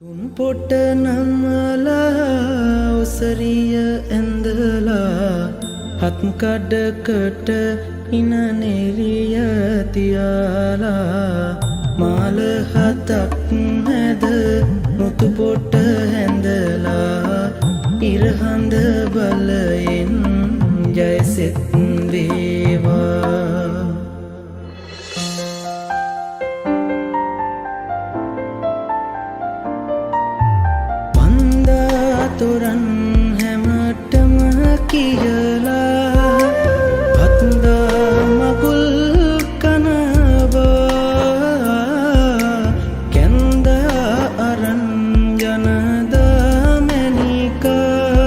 තුන් පොට නම්මලා ඔසරිය ඇඳලා හත් කඩකට ඉන නෙරිය තියාලා මාල හතක් මැද මුතු පොට හැඳලා ඉරහඳ බලයෙන් ජයසෙත් වේවා. තොරන් හැමටම කියලා හත්දා මගුල් කනවා කැන්දා අරන් ජනදා මැනිකා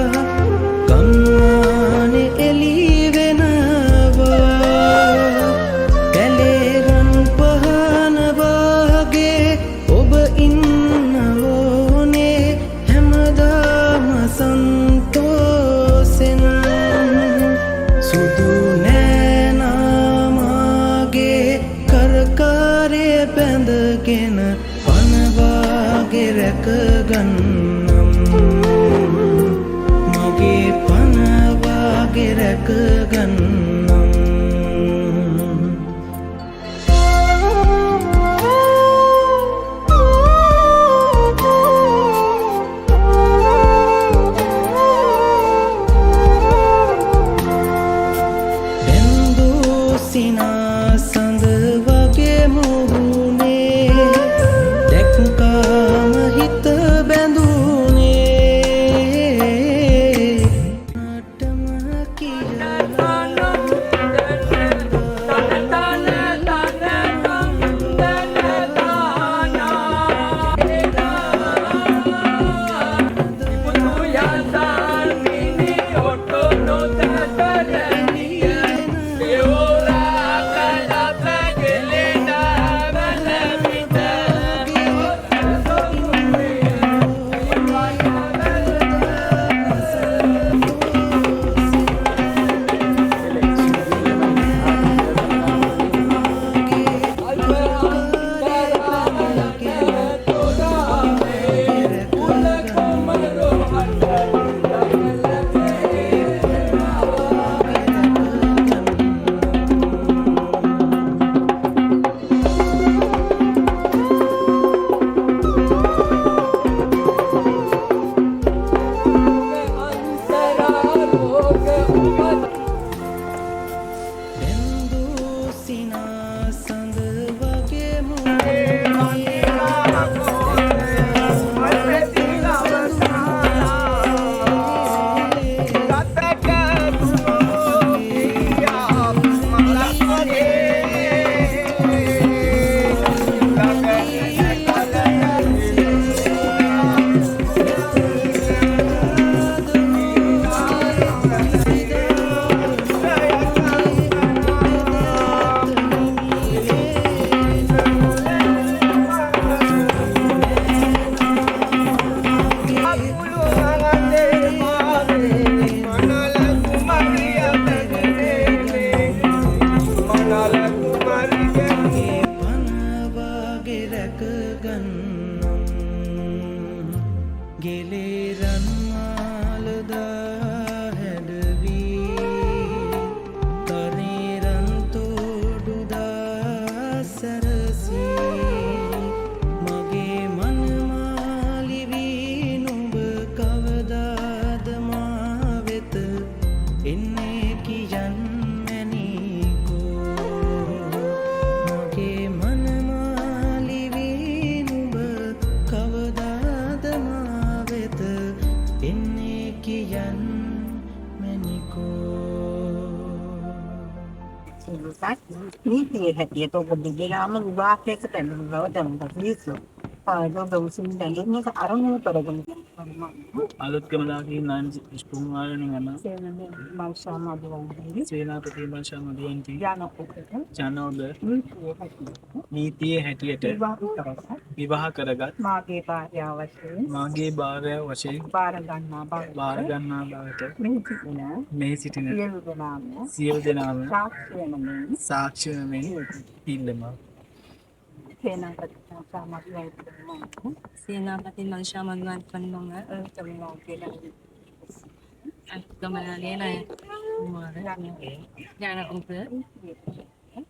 ගම්මානෙ එලි වෙනවා කැලේරන් පහන වගේ ඔබ ඉන්නවෝනේ සන්තෝසෙන් සුදු නෑනාමාගේ කරකාරය බැඳගෙන පනවාගේ රැකගන්නම් මගේ පනවාගේ රැකගන්නම්. සිනා සඳ වගේ මුහුණේ දැක්කාම හිත බැඳුනේ නටම කියලා ගෙලේරන් මාලදා හැඩවී කරේරන් තෝඩුදා සැරසී මගේ මනමාලිවී නුඹ කවදාද මා වෙත එන්නේ කියන් නීතිය හැටියට ඔබ දිගටම විවාහයකට පැමිණ බව දැනගත යුතුයි. ඔබ උසින් දැනගෙන ඒක අරමුණු කරගෙන අලුත්කම දාකින් නම් ස්පුන් වලින් යන සේනනේ මල්ෂා මදුවන්ති සේනාපති මල්ෂා මදුවන්ති ජනෝද නීතිය හැටියට විවාහ කරගත් මාගේ භාර්යාව වශයෙන් බාර ගන්නා බවට මෙහි සිටින සියලු දෙනාම සාක්ෂි වෙනමින් ඉල්ලමි. සේනාපති සාමග්‍රහය සේනාපති මංශාමන්වන් පන්නොංග තමෝ කියලා ගමනාලේ නය ඥාන උප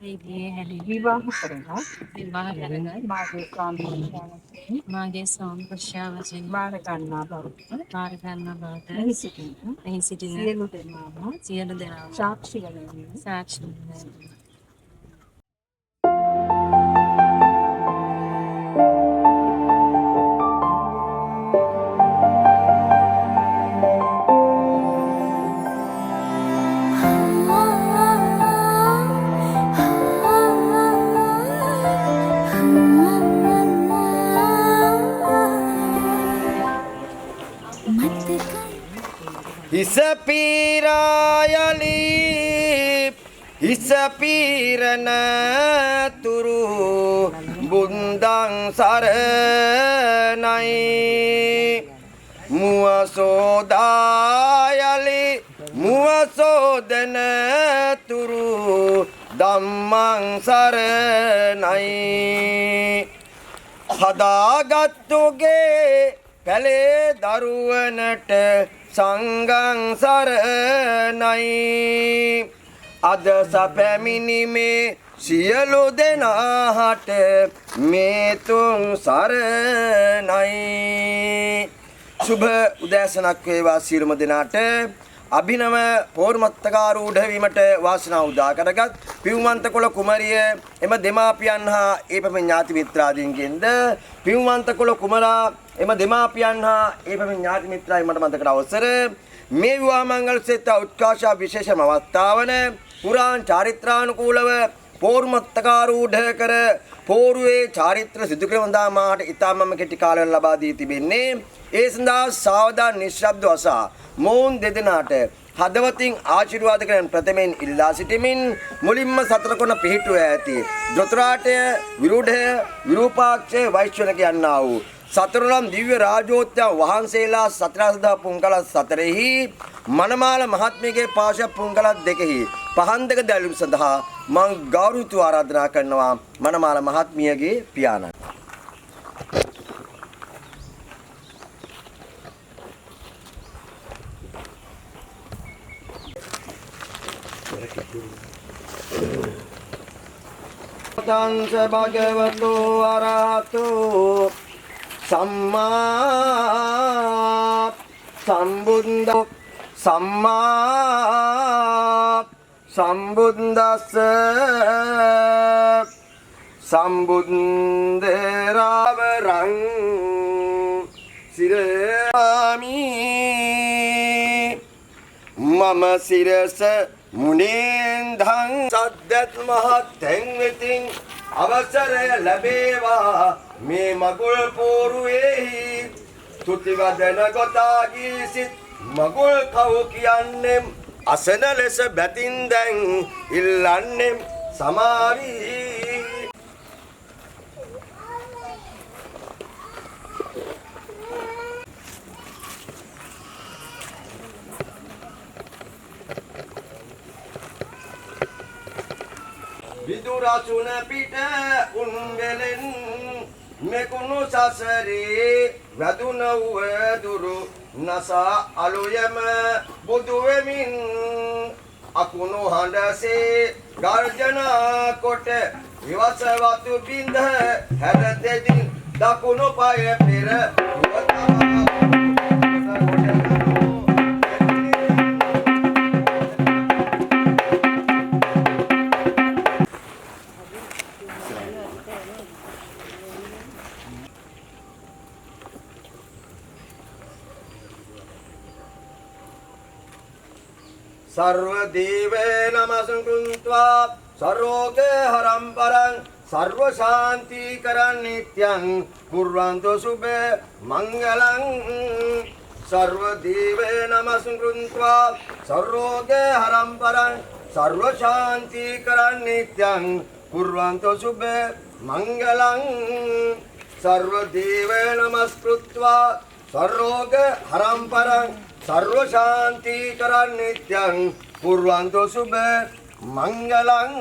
ඒගේ හැලි විවාහ කරලා විවාහ කරගත් මාගේ කාන්තාවන්ගේ මාගේ සෝම්ප්‍රශ්‍යා වශයෙන් බාර ගන්නා බව බාර ගන්නා බවට එහි සිටින සියලු දෙනාම සාක්ෂි වලින් සාක්ෂි හිස පීරායලි හිස පීරන තුරු බුන්දං සරණයි මුව සෝදායලි මුව සෝදන තුරු ධම්මං සරණයි හදාගත්තුගේ පැලේ දරුවනට සංගං සරණයි අද සැපැමිණිමේ සියලු දෙනාට මේ තුන් සරණයි සුභ උදෑසනක් වේවා සියලුම දෙනාට අභිනව පෝර්මත්තකාරූඪ වීමට වාසනාව උදා කරගත් පියුමන්තකොළ කුමරිය එම දෙමාපියන් හා ඒ පැමිණි ඥාති මිත්‍රාදීන්ගෙන්ද පියුමන්තකොළ කුමරා එම දෙමාපියන් හා ඒ පැමිණි ඥාති මිත්‍රායි මට මතකට අවසර මේ විවාහ මංගල සෙත් උත්කාශ විශේෂම අවස්ථාවන පුරාණ චාරිත්‍රානුකූලව පෝර්මත්තකාරූඪ කර පෝරුවේ චාරිත්‍ර සිදු කර වඳා මාට ඉතාමම කෙටි කාලයක් ලබා දී තිබෙන්නේ ඒ සඳහා සාවධාන නිශ්ශබ්ද වසා මොවුන් දෙදෙනාට හදවතින් ආශිර්වාද කරන ප්‍රථමයෙන් ඉල්ලා සිටිමින් මුලින්ම සතර කොන පිහිටුව ඇති දොතරාටය විරුඩය විරූපාක්ෂය වෛශ්වනක යන්නා වූ සතරලම් දිව්‍ය රාජෝත්සව වහන්සේලා සතරසදා පුංකල සතරෙහි මනමාල මහත්මියගේ පාශ පුංකල දෙකෙහි පහන් දෙක දැලීම සඳහා මම ගෞරවතු ආරාධනා කරනවා මනමාල මහත්මියගේ පියාණන් තංස භගවතු අරහතු සම්මා සම්බුද්දස්ස සම්බුද්දරවරං සිරාමි මම සිරස මුනේන්ධං සද්දත් මහත්ෙන් වෙතින් අවසරය ලැබේවා මේ මගුල් පෝරුවේහි තුති වදන ගොතාගී සිත් මගුල් කව් කියන්නෙම් අසන ලෙස බැතින් දැන් ඉල්ලන්නෙම් සමාවී විදුරසුන පිට උන්ගෙලෙන් මෙකුණු සසරේ වැදුන වදුරු නසා අලුයම බුදු වෙමින් අකුණු හඬසේ ගර්ජනා කොට විවස වතු බින්ද හැර දෙදින් දකුණු පය පෙර सर्व देवे नमस्कृत्वा सर्वोगे हरं परं सर्व शांति करं नित्यं कुर्वन्तु शुभे मंगलं सर्व देवे नमस्कृत्वा सर्वोगे हरं परं सर्व शांति करं नित्यं कुर्वन्तु शुभे मंगलं सर्व देवे नमस्कृत्वा सर्वोगे हरं परं सर्व शांति करं नित्यं कुर्वन्तु शुभे मंगलं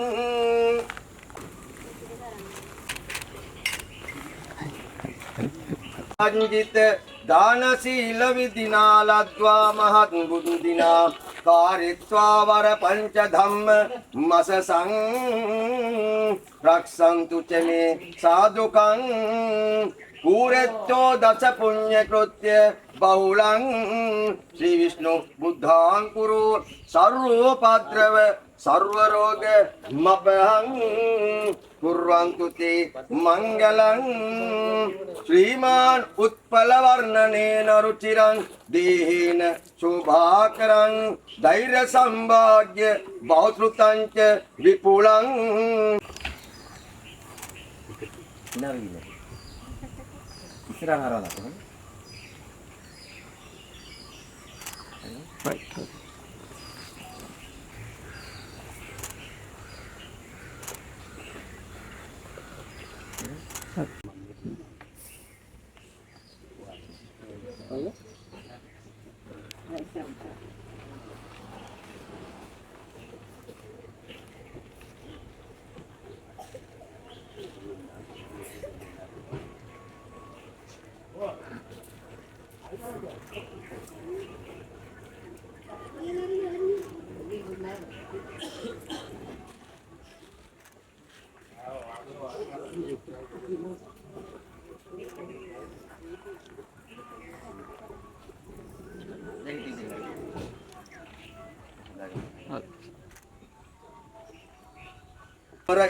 අංජිත දාන සීල විදිනා ලද්වා මහත් බුදු දිනා කාරිත්වා වර පංච ධම්ම මසසං රක්ෂන්තු චමේ සාදුකං පුරෙත්තෝ දස පුඤ්ඤ කෘත්‍ය බහුලං ශ්‍රී විෂ්ණු බුද්ධාං කුරු සර්වෝපද්‍රව सर्व रोग मपहं कुर्वन्तु ते मंगलं श्रीमान उत्पल वर्णनेन रुचिरं देहेन शोभाकरं धैर्य संभाग्य बहुश्रुतं च विपुलं नवीन ඉස්සරහ හරවලා කොහොමද right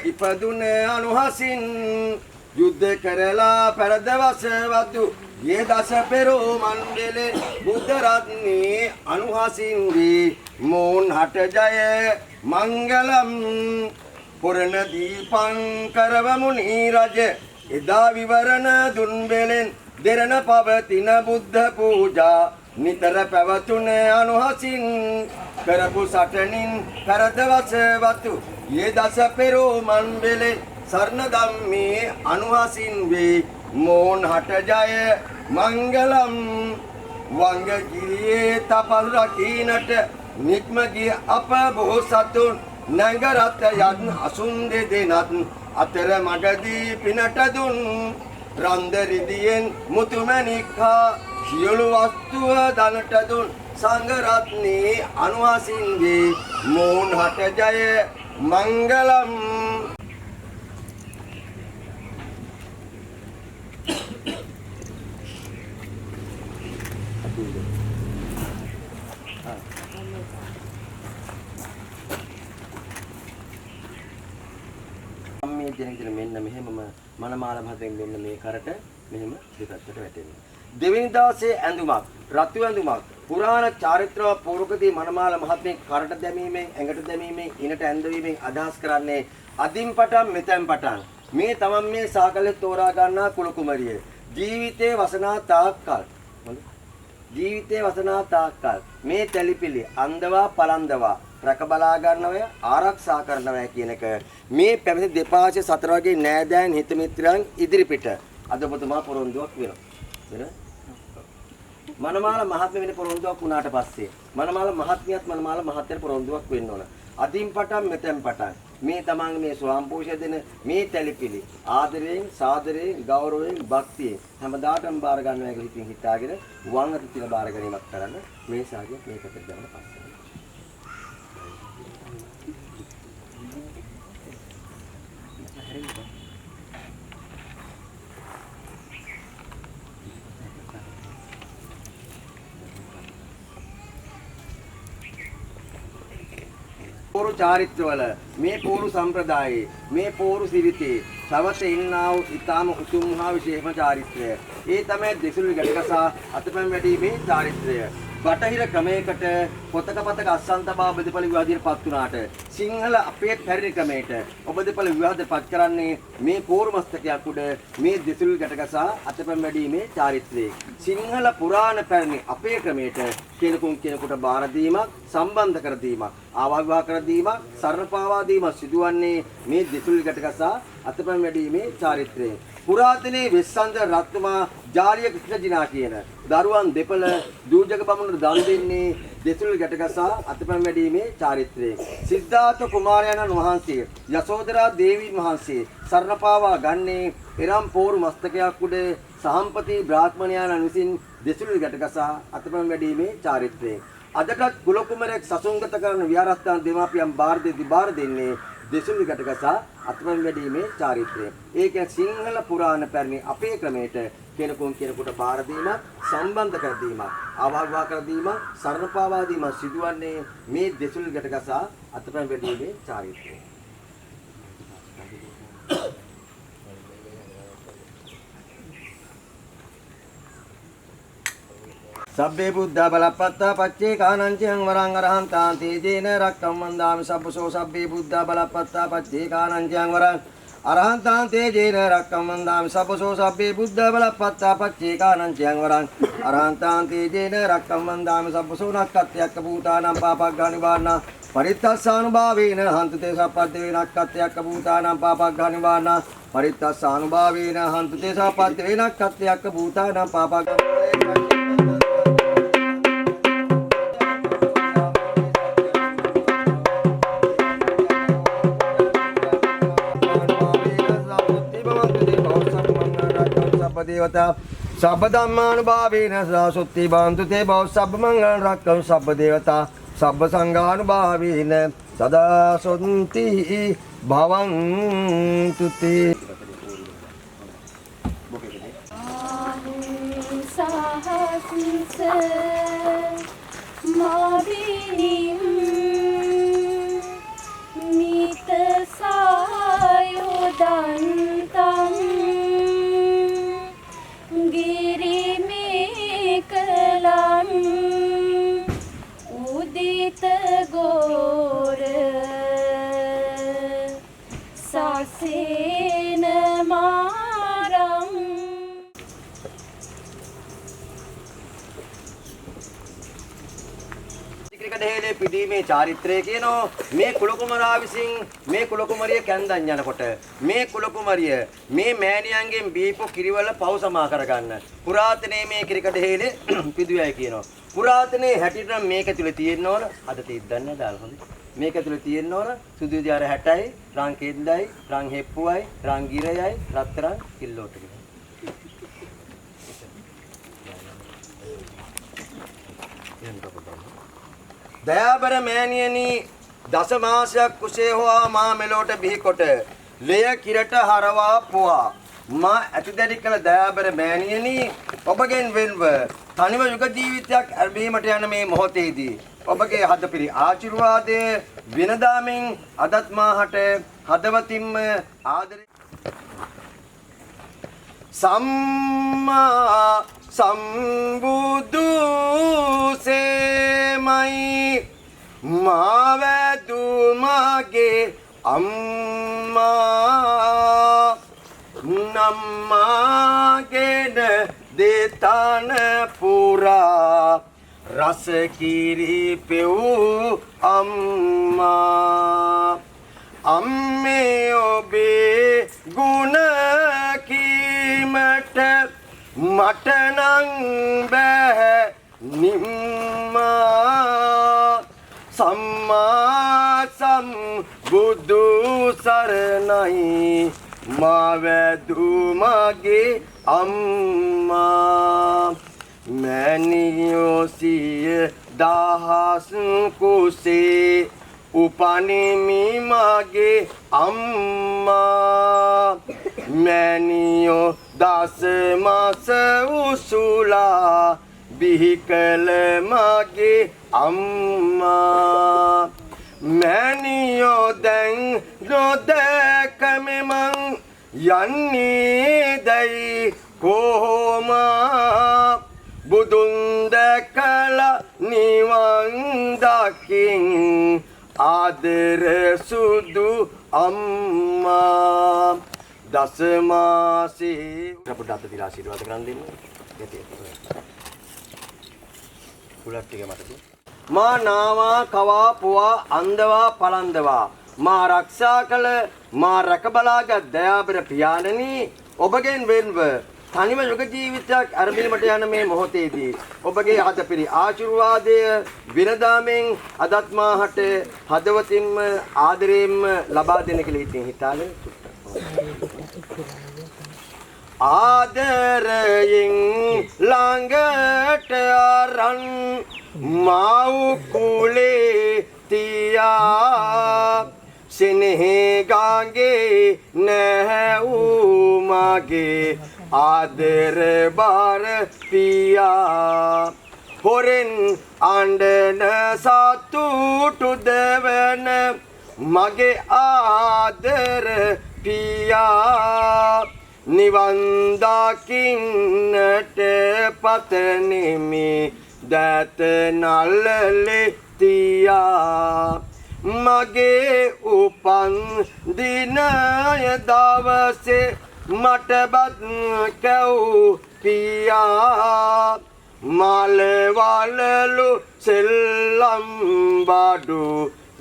ඉපදුන අනුහසින් යුද්ධ කරලා පෙරදවස වතු යේ දස පෙරෝ මණ්ඩලේ බුද්ධ රත්නේ අනුහසින් දී මෝන් හට ජය මංගලම් පුරණ දීපං කරවමුනි රජ එදා විවරණ දුන් බෙලෙන් දෙරණ පවතින බුද්ධ පූජා නිතර පැවතුන අනුහසින් කරපු සටනින් පෙරදවස වතු ये दस पेरो मंबेले स्वर्ण दम्मे अनुहासिन वे मोन हट जाए मंगलम वंग गिरिये तपल रकीनट निक्म गी अप बहुसतुन नगरत यद्न असुंदे देनत अतर मगदी पिनट दुन रंदरिदियेन मुतुमनिखा සියලු වස්තුව දනට දුන් සංඝරත්නී අනුහසින් වේ මෝන් හට ජය मंगलम මේ දෙනෙක් මෙන්න මෙහෙමම මනමාල මහතෙන් මෙන්න මේ කරට මෙහෙම දෙපැත්තට වැටෙනවා. දෙවෙනි දවසේ ඇඳුමක් රතු ඇඳුමක් පුරාණ චාරිත්‍ර පූර්වකදී මනමාල මහත්මේ කරට දැමීමෙන් ඇඟට දැමීමෙන් ඉනට ඇඳවීමෙන් අදහස් කරන්නේ අදින් පටන් මෙතෙන් පටන් මේ තමන් මේ සාකලේ තෝරා ගන්නා කුල කුමරිය ජීවිතේ වසනා තාක්කල් මේ තැලිපිලි අන්දවා පලන්දවා රැක බලා ගන්නවය ආරක්ෂා කරනවය කියන එක මේ පැමිණි දෙපාර්ශ්ව සතර වගේ නෑදෑයන් හිත මිත්‍රයන් ඉදිරිපිට අද ඔබතුමා පොරොන්දුවක් වෙනවා මනමාල මහත්මිය වෙන පොරොන්දුවක් වුණාට පස්සේ මනමාල මහත්මියත් මනමාල මහත්තයට පොරොන්දුවක් වෙන්න ඕන. අදින් පටන් මෙතෙන් පටන් මේ තමන් මේ ස්වාම පූජා දෙන මේ තැලිපිලි ආදරයෙන් සාදරයෙන් ගෞරවයෙන් භක්තියෙන් හැමදාටම බාර ගන්නවා කියලා හිතින් හිතාගෙන වං අත තියලා බාර ගැනීමක් කරන්න මේ සාගය මේකට දාන්න පස්සේ පෝරු චාරිත්‍රවල මේ පෝරු සම්ප්‍රදායේ මේ පෝරු සිරිතේ සවත ඉන්නා වූ ඊටාම උතුම් හා විශේෂම චාරිත්‍රය. ඒ තමයි දෙසුළු ගැටකසා අතපැම් වැඩිීමේ චාරිත්‍රය. බටහිර ක්‍රමයකට පොතක පතක අස්සන්තභාව බෙදපළ විවාදයට පත් වුණාට සිංහල අපේ පැරණි ක්‍රමයට ඔබ දෙපළ විවාදයට පත් කරන්නේ මේ පෝරු මස්තකයක් උඩ මේ දෙසුළු ගැටකසා අතපැම් වැඩිීමේ චාරිත්‍රය. සිංහල පුරාණ පැරණි අපේ ක්‍රමයට කෙනෙකුට බාර දීමක් සම්බන්ධ කර දීමක් ආවාවිවාහ කර දීමක් සරණ පාවා දීමක් සිදුවන්නේ මේ දෙසුළු ගැටකසා අතපැම් වැඩිීමේ චාරිත්‍රය. පුරාතනයේ වෙස්සන්ද රත්තුමා ජාලිය ක්‍රිෂ්ණජිනා කියන දරුවන් දෙපළ දූජක බමුණට දන් දෙන්නේ දෙසුළු ගැටගසා අතපැම් වැඩීමේ චාරිත්‍රයේ. සිද්ධාර්ථ කුමාරයාණන් වහන්සේ යසෝදරා දේවීන් වහන්සේ සරණ පාවා ගන්නේ එරම් පෝරු මස්තකයක් උඩ සාම්පති බ්‍රාහ්මණයාණන් විසින් දෙසුළු ගැටගසා අතපැම් වැඩීමේ චාරිත්‍රය. අදටත් කුල කුමරෙක් සසුන්ගත කරන විහාරස්ථාන දෙමාපියන් බාර දෙන්නේ දෙසුළු ගැටගසා අතපැම් වැඩීමේ චාරිත්‍රය. ඒ කියන්නේ සිංහල පුරාණ පැරණි අපේ ක්‍රමයට කෙනෙකුට බාර දීමක්, සම්බන්ධ කර දීමක්, ආවාහනා කර දීමක්, සරණ පාවා දීමක් සිදුවන්නේ මේ දෙසුළු ගැටගසා අතපැම් වැඩීමේ චාරිත්‍රය. සබ්බේ බුද්ධා බලප්පත්තා පච්චේ කානංචයන් වරං අරහන්තාන් තේජේන රක්කම් වන්දාමි සබ්බසෝ සබ්බේ බුද්ධා බලප්පත්තා පච්චේ කානංචයන් වරං අරහන්තාන් තේජේන රක්කම් වන්දාමි සබ්බසෝ සබ්බේ බුද්ධා බලප්පත්තා පච්චේ කානංචයන් වරං අරහන්තාන් තේජේන රක්කම් වන්දාමි සබ්බසෝ නක්කත්‍යක්ක භූතානම් පාපග්ගානි වානා පරිත්තස්සානුභාවේන හන්තු තේ සප්පද්දේ නක්කත්‍යක්ක භූතානම් පාපග්ගානි වානා පරිත්තස්සානුභාවේන හන්තු තේ සප්පද්දේ නක්කත්‍යක්ක භූතානම් පාපග්ගානි දේවතා සබ්බ ධම්මානුභාවේන සාසුත්ති බන්තු තේ බව සබ්බ මංගල රක්කම් සබ්බ දේවතා සබ්බ සංඝානුභාවේන සදා සොන්ති භවන්තු තේ සහස්ස මාවිනිම් මිත සායෝදන්තං ගිරිමේකලං උදිත ගෝර සසේන මාරම් ක්‍රිකට් පිටීමේ චාරිත්‍රය කියනෝ මේ කුල කුමරා විසින් මේ කුල කුමරිය කැන්දන් යනකොට මේ කුල කුමරිය මේ මෑණියන්ගෙන් බීපු කිරිවල පව සමා කරගන්න පුරාතනයේ මේ ක්‍රිකට් හේලේ පිදුවයි කියනවා පුරාතනයේ හැටියට මේක තුල තියෙන්න ඕන අද තියද්දන්න දාලා හොඳයි මේක තුල තියෙන්න ඕන සුදු විදියාර 60යි රන් කෙන්දයි රන් හෙප්පුවයි රන් ගිරයයි රත්තරන් කිල්ලෝට දයාබර මෑණියනි දස මාසයක් කුසේ හොවා මා මෙලොවට බිහිකොට ලෙය කිරට හරවා පුවා මා ඇතිදැඩි කළ දයාබර මෑණියනි ඔබගෙන් වෙන්ව තනිව යුග ජීවිතයක් අර්බීමට යන මේ මොහොතේදී ඔබගේ හදපිරි ආශිර්වාදය විනදාමින් අදත් මාහට හදවතින්ම ආදරේ සම්මා සම්බුදු සේමයි මාවැදු මගේ අම්මා නම්මාගෙන දෙතන පුරා රස කිරි පෙව් අම්මා අම්මේ ඔබේ ගුණ කීමට මට නං බෑ නිම්මා සම්මා සම්බුදු සරණයි මාවැදු මගේ අම්මා මෑණියෝ සිය දහස් කුසේ උපනිමි මගේ අම්මා මෑණියෝ දස මාස උසුලා බිහි කළ මගේ අම්මා මෑණියෝ දැන් නොදැකම මං යන්නේ දැයි කොහොම බුදුන් දැකලා නිවන් දකින් ආදර සුදු අම්මා දස මාසේ අපට අත දිලා ආශිර්වාද කරන් දෙන්න. කුලට් ටික මතක. මා නාවා කවා පුවා අන්දවා පලන්දවා මා ආරක්ෂා කළ මා රැකබලාගත් දයාබර පියාණනි ඔබගෙන් වෙන්ව තනිව යුග ජීවිතයක් අරඹීමට යන මේ මොහොතේදී ඔබගේ හදපිරි ආශිර්වාදය විනදාමෙන් අදත් මාහට හදවතින්ම ආදරයෙන්ම ලබා දෙන කියලා හිතාගෙන ආදරයෙන් ළඟට අරන් මව් කුලේ තියා සිනහේ ගාගේ නැවූ මගේ ආදර බාර පියා හොරෙන් අඬන සතුටු දෙවන මගේ ආදර පියා නිවන් දකින්නට පතනෙමි දත නල්ලලේ තියා මගේ උපන් දිනය දවසේ මට බත් කැව් පියා මාලවලලු සෙල්ලම් බඩු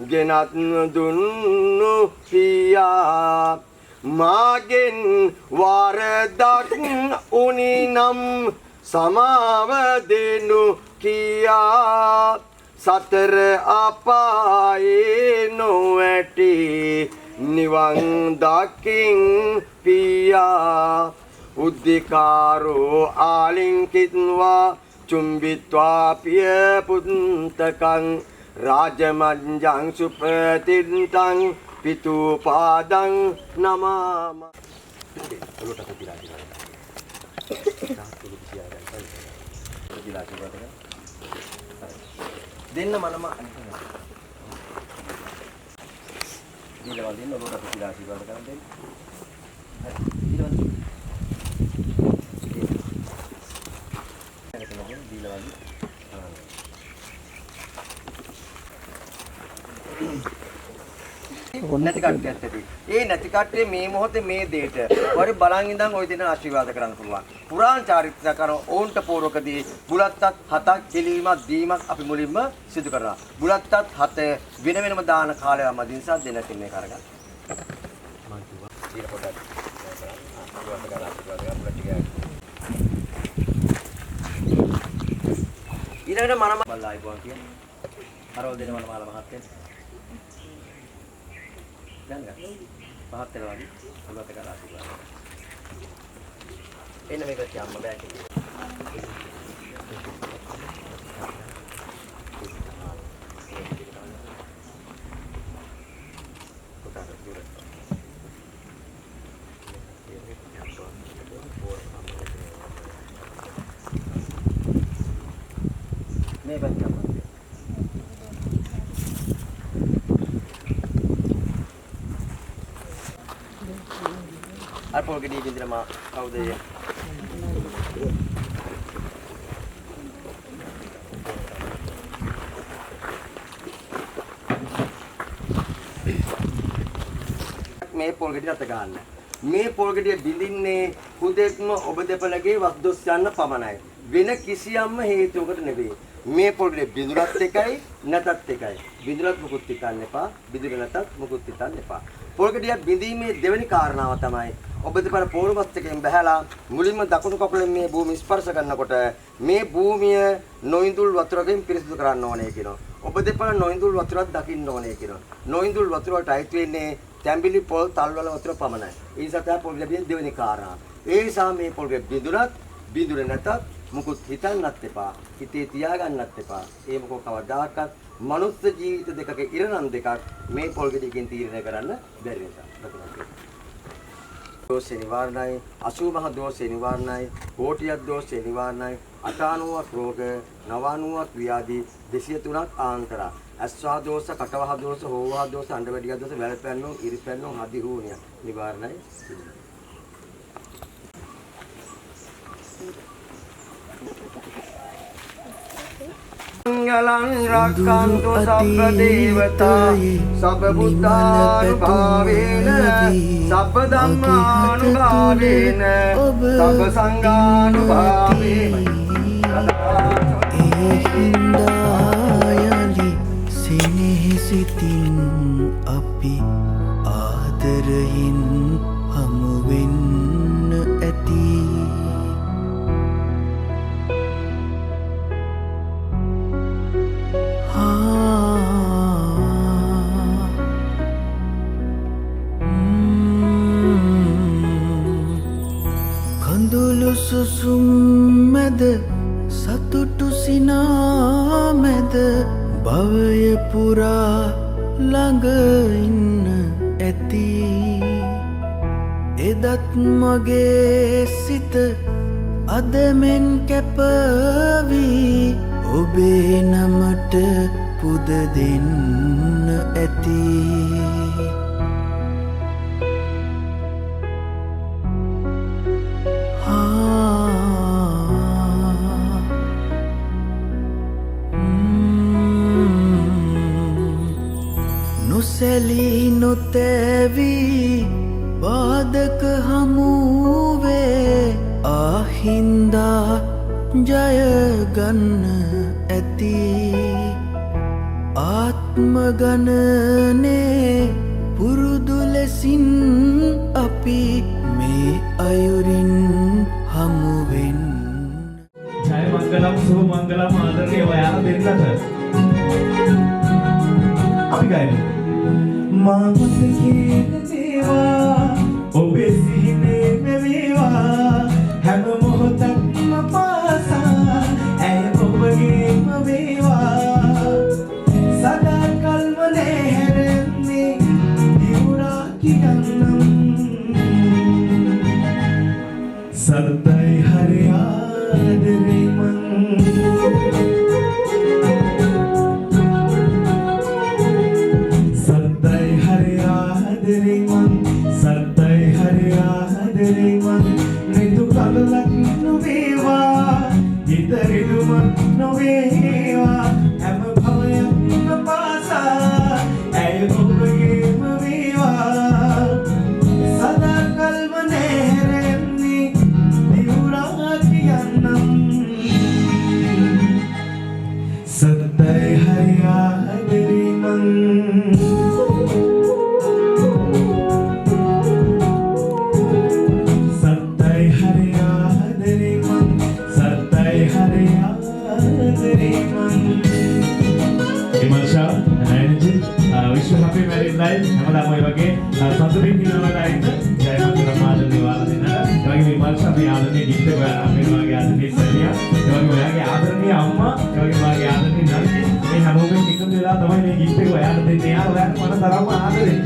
ගෙනත් දුන්නු පියා මාගෙන් වරදක් උනිනම් සමාව දෙනු කියා සතර අපායේ නොවැටි නිවන් දකින් පියා උද්දිකාරෝ ආලිංකිත්වා චුම්බිත්වා පිය පුත්තකං රාජමංජං සුපතින්තං පිතු පාදං නමාම දෙන්න මනම දීලා දෙන්න ඔබට පිටා ආශිර්වාද කරන් දෙන්න නැති කට්ටියත් ඇති. ඒ නැති කට්ටිය මේ මොහොතේ මේ දෙයට වරි බලන් ඉඳන් ওই දෙන ආශිර්වාද කරන්න පුළුවන්. පුරාණ චාරිත්‍රා කරන ඕන්ට පෝරකදී බුලත්තත් 7ක් දෙලීමක් දීමක් අපි මුලින්ම සිදු කරනවා. බුලත්තත් 7 වෙන වෙනම දාන කාලය මැදින් නිසා දෙනකින් මේ කරගන්න. ඊළඟට මනම බල්ලායි ගෝන් කියන්නේ. අරවල් දෙන මනමාල මහත්තයා දැන් ගන්න. පහත් වෙනවා වගේ ඔබට කරලා ආශිර්වාද. එන්න මේකට යන්න බෑ කියලා. මේ පැත්ත යන්න. අර පොල්ගෙඩිය වින්දලා මා කවුද ඒ මේ පොල්ගෙඩිය අත ගන්න. මේ පොල්ගෙඩිය බිඳින්නේ හුදෙක්ම ඔබ දෙපළගේ වස්දොස් යන්න පමණයි. වෙන කිසියම්ම හේතුවකට නෙවෙයි. මේ පොල්ගෙඩිය බිඳුරත් එකයි නැතත් එකයි. බිඳුරත් මුකුත් හිතන්න එපා. බිඳුර නැතත් මුකුත් හිතන්න එපා. පොල්ගෙඩිය බිඳීමේ දෙවෙනි කාරණාව තමයි ඔබ දෙපළ පොළොවත් එකෙන් බහැලා මුලින්ම දකුණු කකුලෙන් මේ භූමිය ස්පර්ශ කරනකොට මේ භූමිය නොඉඳුල් වතුරකින් පිරිසිදු කරන්න ඕනේ කියනවා. ඔබ දෙපළ නොඉඳුල් වතුරක් දකින්න ඕනේ කියනවා. නොඉඳුල් වතුර වලට අයිති වෙන්නේ තැඹිලි පොල් තල්වල වතුර පමණයි. ඒ නිසා තමයි පොල්ගෙඩිය දෙවෙනි කාරණාව. ඒ නිසා මේ පොල්ගෙඩිය බිඳුරත් බිඳුර නැතත් මුකුත් හිතන්නත් එපා. හිතේ තියාගන්නත් එපා. ඒ මොකෝ කවදාකවත් මනුස්ස ජීවිත දෙකක ඉරණම් දෙකක් මේ පොල්ගෙඩියකින් තීරණය කරන්න බැරි නිසා. දෝෂේ නිවාරණයි, 80 මහ දෝෂේ නිවාරණයි, කෝටියක් දෝෂේ නිවාරණයි, 98ක් රෝග, 99ක් ව්‍යාධි, 203ක් ආන්තරා. අස්වා දෝෂ, කටවහ දෝෂ, හෝවහ දෝෂ, අඬවැඩිය දෝෂ, වැළපැන්නෝ, ඉරිපැන්නෝ, හදි හූනිය නිවාරණයි. මංගලං රක්ඛන්තු සබ්බ දේවතා සබ්බ බුද්ධානුභාවේන සබ්බ ධම්මානුභාවේන සබ්බ සංඝානුභාවේන හින්දායලි සෙනෙහසිතින් අපි ආදරයෙන් හමු වෙන්න ඇති සිනා මැද භවය පුරා ළඟ ඉන්න ඇති එදත් මගේ සිත අදමෙන් කැපවී ඔබේ නමට පුද දෙන්න ඇති නොසැලී නොතැවී බාධක හමුවේ ආහින්දා ජයගන්න ඇති ආත්ම ගණනේ පුරුදු ලෙසින් අපි මේ අයුරින් හමුවෙන් ජය මංගලම් සුභ මංගලම් ආදරණීය ඔයාලා දෙන්නට අපි ගයිමු මාමත කියන දේවා ඔබේ සිහිනේ මෙවේවා හැම මොහොතක්ම පාසා ඇය ඔබගේම වේවා සදා කල්ම නැහැරෙන්නේ දිවුරා කියන්නම් සතයි හරි ආදරේ මං නොවේවා හැම භවයක්ම පාසා ඇය ඔබගේම වේවා සදා කල්ම නැහැරෙන්නේ දිවුරා කියන්නම් සතයි හරි ආදරේ මං happy married life හැමදාම ඔය වගේ සතුටින් ඉන්නවලා ඉන්න ජය මංගලම් ආදරණීය ඔයාලා දෙන්නට ඒ වගේ විමර්ශ අපි ආදරණීය ගිෆ්ට් එක ඔයාලා මේ වගේ ආදරණීය සැලියා ඒ වගේ ඔයාගේ ආදරණීය අම්මා ඒ වගේ මාගේ ආදරණීය නංගි මේ හැමෝගෙම එකතු වෙලා තමයි මේ ගිෆ්ට් එක ඔයාලා දෙන්නේ යා ඔයාලට මන තරම්ම ආදරේ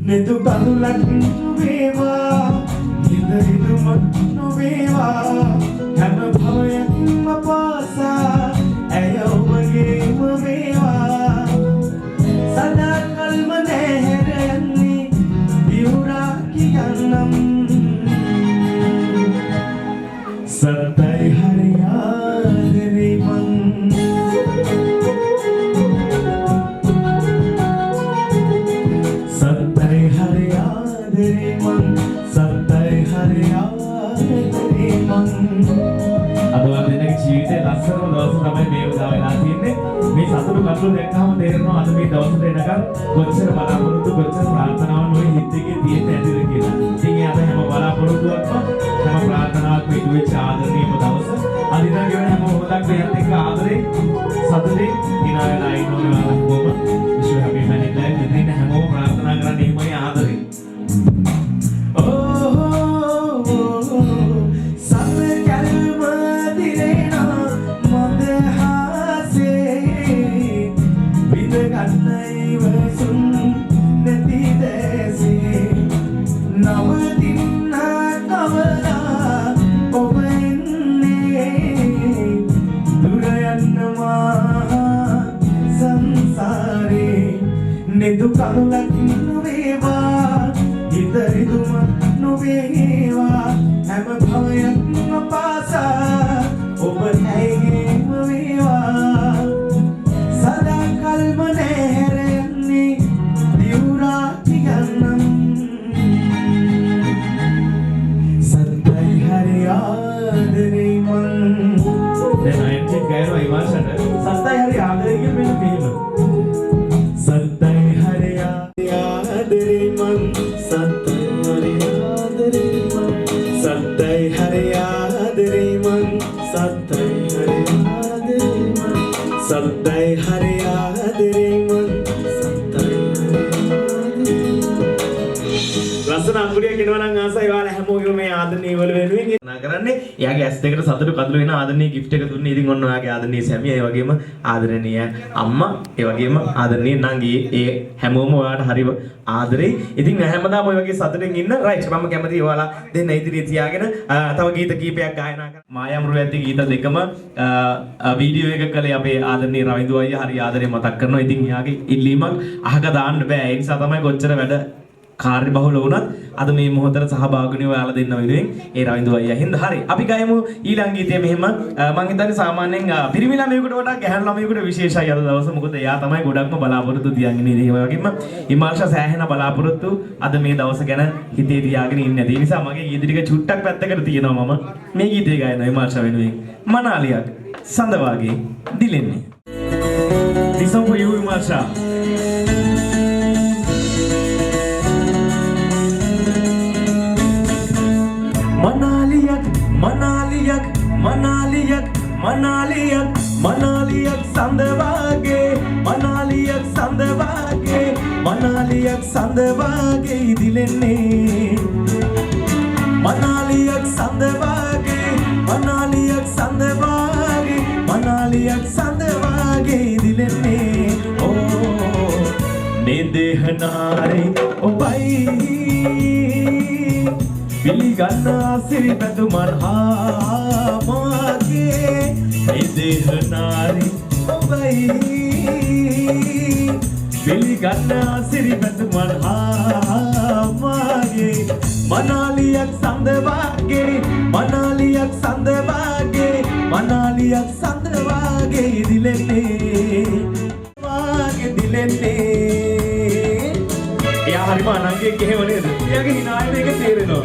netu kadulat nuvewa hidaridumak nuvewa hama bhavayakma pasa aya obagema vewa sada kalma neherenni diura kiyannam satai hariyadare man අද වන්දනගේ ජීවිතේ ලස්සනම දවස තමයි මේ උදා වෙලා තියෙන්නේ. මේ සතුටු කටළු දැක්කම තේරෙනවා අද මේ දවසට එනකම් කොච්චර බලාපොරොත්තු කොච්චර ප්‍රාර්ථනාවන් ඔය හිත එකේ තියෙන්න ඇතිද කියලා. ඉතින් ඒ අද හැම බලාපොරොත්තුවක්ම හැම ප්‍රාර්ථනාවක්ම ඉටු වෙච්ච ආදරණීයම දවස. අද ඉඳන් ගෙවන හැම මොහොතක් මෙයත් එක්ක ආදරේ සතුටින් දිනා වෙලා ඉන්න ඕනේ ඔයාලා කොහොම. විශ්ව හැපි මැනිට් ලයිෆ් ඉතින් හැමෝම ප්‍රාර්ථනා කරන්නේ එහෙමයි ආදරේ. netu kadulat nuvewa hidaridumak nuvewa hama bhavayakma pasa oba aigema vewa sada kalma neherenni diura kiyannam satai hariyadare man දෙකට සතුටු කඳුළු වෙන ආදරණීය gift එක දුන්නේ. ඉතින් ඔන්න ඔයාගේ ආදරණීය සැමියා, ඒ වගේම ආදරණීය අම්මා, ඒ වගේම ආදරණීය නංගි, ඒ හැමෝම ඔයාලට හරිව ආදරෙයි. ඉතින් හැමදාම ඔය වගේ සතුටින් ඉන්න. රයිට්. මම කැමතියි ඔයාලා දෙන්න ඉදිරියේ තියාගෙන තව ගීත කීපයක් ගායනා කරන්න. මායාමෘ ඇති ගීත දෙකම වීඩියෝ එක කළේ අපේ ආදරණීය රවින්දු අයියා. හරි ආදරේ මතක් කරනවා. ඉතින් එයාගේ ඉල්ලීමක් අහක දාන්න බෑ. ඒ නිසා තමයි කොච්චර වැඩ කාර්ය බහුල වුණත් අද මේ මොහොතට සහභාගී වෙලා දෙන්න වෙනුවෙන් ඒ රවින්දු අයියා හින්දා. හරි. අපි ගයමු ඊළඟ ගීතය මෙහෙම. මම හිතන්නේ සාමාන්‍යයෙන් පිරිමි ළමයෙකුට වඩා ගැහැණු ළමයෙකුට විශේෂයි අද දවසේ. මොකද එයා තමයි ගොඩක්ම බලාපොරොත්තු තියන්නේ නේද? ඒ වගේම හිමාංශ සෑහෙන බලාපොරොත්තු අද මේ දවස ගැන හිතේ තියාගෙන ඉන්නේ. ඒ නිසා මගේ ගීත ටික චුට්ටක් පැත්තකට තියනවා මම. මේ ගීතය ගායනවා හිමාංශ වෙනුවෙන්. මනාලියක් සඳ වාගේ දිලෙන්නේ. This song for you, Himansha. Manaliyak, Manaliyak, Manaliyak, Manaliyak, Manaliyak Sandavage, Manaliyak Sandavage, Manaliyak Sandavage dilenne. Manaliyak Sandavage, Manaliyak Sandavage, Manaliyak Sandavage dilenne. Oh, nedehanare obai. Biligana siri petuman hamage edehanari obai Biligana siri petuman hamage Manaliyak sandavage Manaliyak sandavage Manaliyak sandavage dilenne wage dilenne එයා හරිම අනංගයේ කෙහෙම නේද? එයාගේ hinaයන එක තේරෙනවා.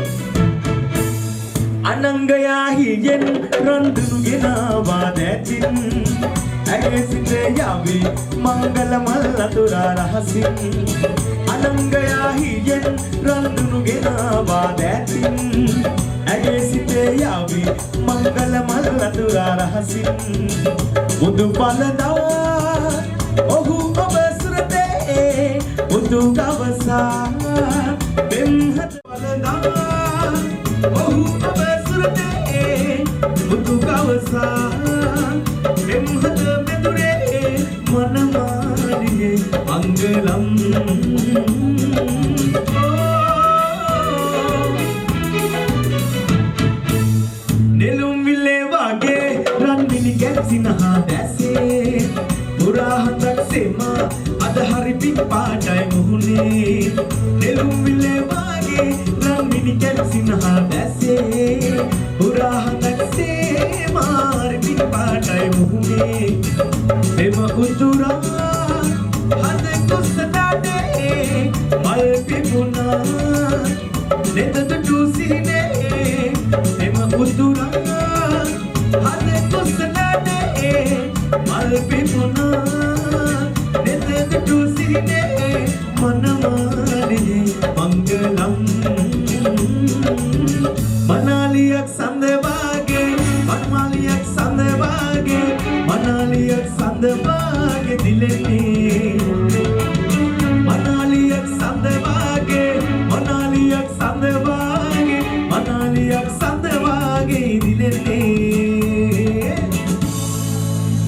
අනංගයා හියෙන් රන්දුණු ගෙනවා දැතින් ඇගේ සිට යවි මංගල මල් අතුරා රහසින් අනංගයා හියෙන් රන්දුණු ගෙනවා දැතින් ඇගේ සිට යවි මංගල මල් අතුරා රහසින් මුදු පළදා ඔහු ඔබ සුරතේ මුදු ගවසා බෙම්හත් පළදා ඔහු ඔබ සුරතේ මුදු ගවසා බෙම්හත් මෙතුරේ මනමාලියේ මංගලම් නෙළුම් විලේ වගේ රන්මිණි ගැසිනහා දැසේ පුරාහතක් සේමා අද හරි පිපාටයි මුහුණේ නෙළුම් විලේ වගේ රන්මිණි ගැසිනහා දැසේ පුරාහතක් සේමා හරි පිපාටයි මුහුණේ දෙම උතුරා හද කුසදාඩේ මල් පිපුණා නෙතට ටුසිනේ දෙම උතුරා හද කුසදාඩේ මල් පිපුණා නෙතට ටුසිනේ මනමාලියේ මංගලම් මනාලියක් සඳ වාගේ මනාලියක් සඳ වාගේ මනාලියක් සඳ වාගේ දිලෙන්නේ මනාලියක් සඳ වාගේ මනාලියක් සඳ වාගේ මනාලියක් සඳ වාගේ දිලෙන්නේ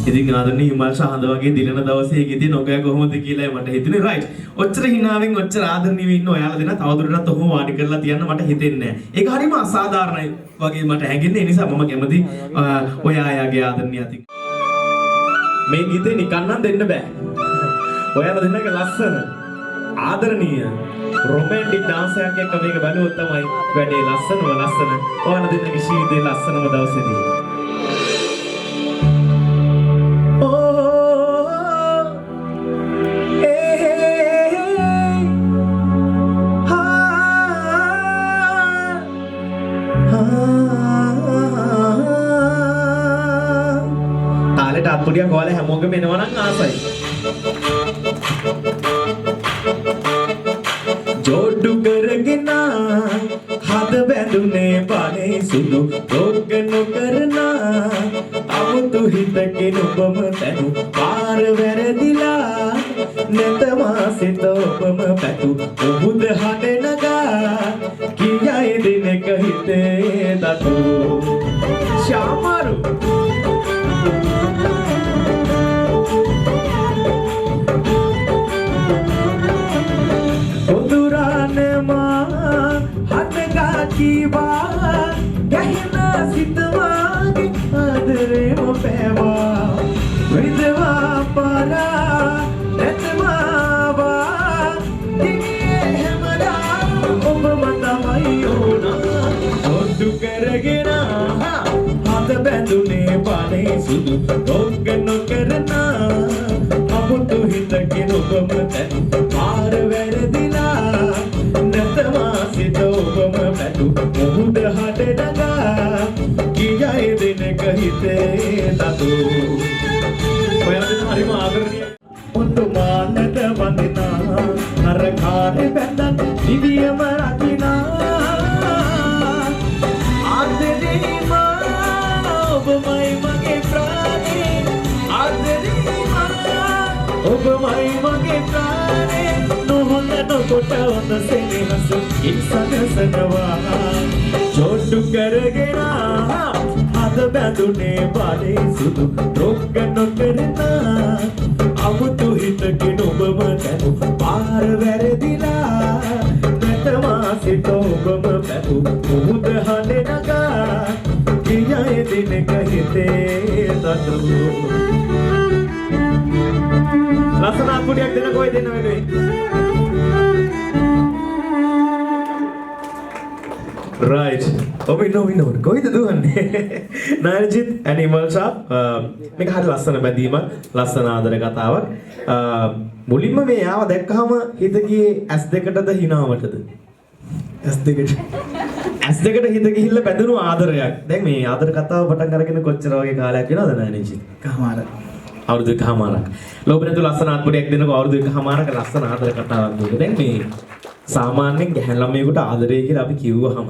ඉතින් ආදරණීය හිමාංශ හඳ වගේ දිලන දවසේ ගෙදී නොගය කොහොමද කියලා මට හිතුනේ රයිට්. ඔච්චර හිනාවෙන් ඔච්චර ආදරණීයව ඉන්න ඔයාලා දෙන තවදුරටත් ඔහොම වාඩි කරලා තියන්න මට හිතෙන්නේ නැහැ. ඒක හරිම අසාධාරණයි වගේ මට හැඟෙන්නේ. ඒ නිසා මම කැමති ඔයාගේ ආදරණීය අතින්. මේ ගීතේ නිකන් නම් දෙන්න බෑ. ඔයාලා දෙන්නගේ ලස්සන ආදරණීය රොමැන්ටික් ඩාන්ස් එකක් එක්ක මේක බලුවොත් තමයි වැඩේ ලස්සනම ලස්සන. ඔයාලා දෙන්නගේ ශීතේ ලස්සනම දවසේදී. අත්පුඩියක් ඔයාලා හැමෝගෙම එනවා නම් ආසයි. ජෝඩු කරගෙන හද බැඳුනේ බනේ සුදු රෝග නොකරන අමුතු හිතකින් ඔබම තනු පාර වැරදිලා නැතමාසිත ඔබම පැතු ඔබුද හඬ නගා කියයි දිනක හිතේ දතු ශාමාරු උදුරානමා හටගා කීවා ගැහිනා සිතවාගේ ආදරේම පෑවා විදවා පාරා නැතමාවා දිනේ හැමදාම ඔබම තමයි ඕනා ඔඩු කරගෙන හද බැඳුනේ පානේ සුදු ඔග්ග නොකරනා අමුතු හිතකින් ඔබම තැන් පාර වැරදිලා නැතමා සිත ඔබම පැතු මොහුද හට නගා කියයි දිනක හිතේ තතු ඔයාලට හරිම ආදරණීය උතුමානට වන්දිනා අර කාරේ බැඳන් දිවියම රකිනා ආදරේමා ඔබමයි මගේ ප්‍රාණේ ආදරේමා ඔබමයි මගේ ප්‍රාණේ නොහොඳ නොකොට හොඳ සෙනෙහස ඉස්සනසනවා චොට්ටු කරගෙන හද බැඳුනේ පානේ සුදු රොග්ග නොකරනා අමුතු හිතකින් ඔබම දැනු පාර වැරදිලා නැතමා සිත ඔබම පැතු මුහුද හඬ නගා කියයි දිනක හිතේ තතු ලස්සන අකුඩියක් දෙන කොයි දෙන්න වෙනුවේ right ඔබ කොයිද දුවන්නේ නයනජිත් ඇනිමල් ෂොප් මේක හරි ලස්සන බැඳීමක් ලස්සන ආදර කතාවක් මුලින්ම මේ යාව දැක්කහම හිත ගියේ S2කටද හිනාවටද S2කට හිත ගිහිල්ලා බැඳුණු ආදරයක් දැන් මේ ආදර කතාව පටන් අරගෙන කොච්චර වගේ කාලයක් වෙනවද නයනජිත් කමාර අවුරුදු එකමාරක් ලෝබනතු ලස්සන අත්පොඩියක් දෙනකො අවුරුදු එකමාරක ලස්සන ආදර කතාවක් දුක දැන් මේ සාමාන්‍යයෙන් ගැහැණු ළමයෙකුට ආදරය කියලා අපි කිව්වහම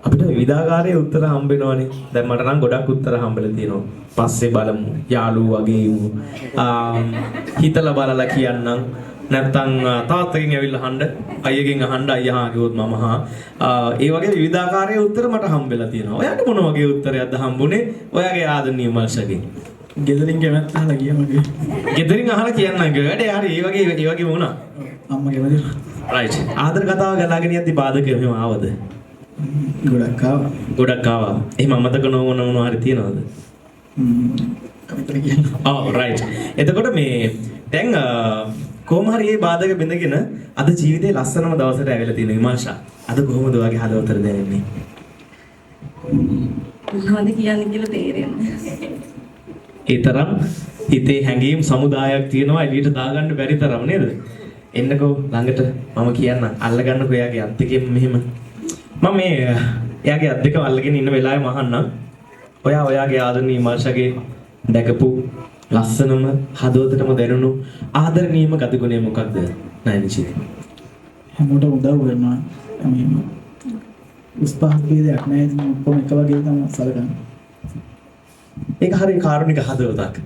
අපිට විවිධාකාරයේ උත්තර හම්බ වෙනවනේ. දැන් මට නම් ගොඩක් උත්තර හම්බෙලා තියෙනවා. පස්සේ බලමු. යාළුවෝ වගේ වු. හිතලා බලලා කියන්නම්. නැත්තම් තාත්තගෙන් ඇවිල්ලා අහන්න, අයියගෙන් අහන්න, අයියා කිව්වොත් මම ඒ වගේ විවිධාකාරයේ උත්තර මට හම්බෙලා තියෙනවා. ඔයාට මොන වගේ උත්තරයක්ද හම්බුනේ? ඔයාගේ ආදරණීය මල්ෂගෙන්. ගෙදරින් කැමැත්ත අහලා ගියා මගේ. ගෙදරින් අහලා කියන්නම්. වැඩේ හරි ඒ වගේ වුණා. අම්මගේ වැඩේ. right. ආදර කතාව ගලාගෙන යද්දි බාධක එහෙම ආවද? ගොඩක් ආවා. එහෙම අමතක නොවන මොනවා හරි තියනවද? right. එතකොට මේ දැන් කොහොම හරි මේ බාධක බින්දගෙන අද ජීවිතේ ලස්සනම දවසට ඇවිල්ලා තියෙන විමර්ශා. අද කොහොමද ඔයාගේ හදවතට දැනෙන්නේ? මොනවද කියන්නේ කියලා තේරෙන්නේ. ඒ තරම් හිතේ හැඟීම් සමුදායක් තියෙනවා එළියට දාගන්න බැරි තරම් නේද? එන්නකෝ ළඟට මම කියන්න අල්ලගන්නකෝ එයාගේ අත් දෙකෙන් මෙහෙම. මම මේ එයාගේ අත් දෙක අල්ලගෙන ඉන්න වෙලාවෙම අහන්නම්. ඔයාගේ ආදරණීය මර්ෂගේ දැකපු ලස්සනම හදවතටම දැනුණු ආදරණීයම ගතිගුණය මොකක්ද? නයනජිත්. හැමෝටම උදව් කරනවා. මෙහෙම උස්පහත් වේදයක් නැහැ ඉතින් ඔක්කොම එක වගේ තමයි සලකන්නේ. ඒක හරිය කාරුණික හදවතක්.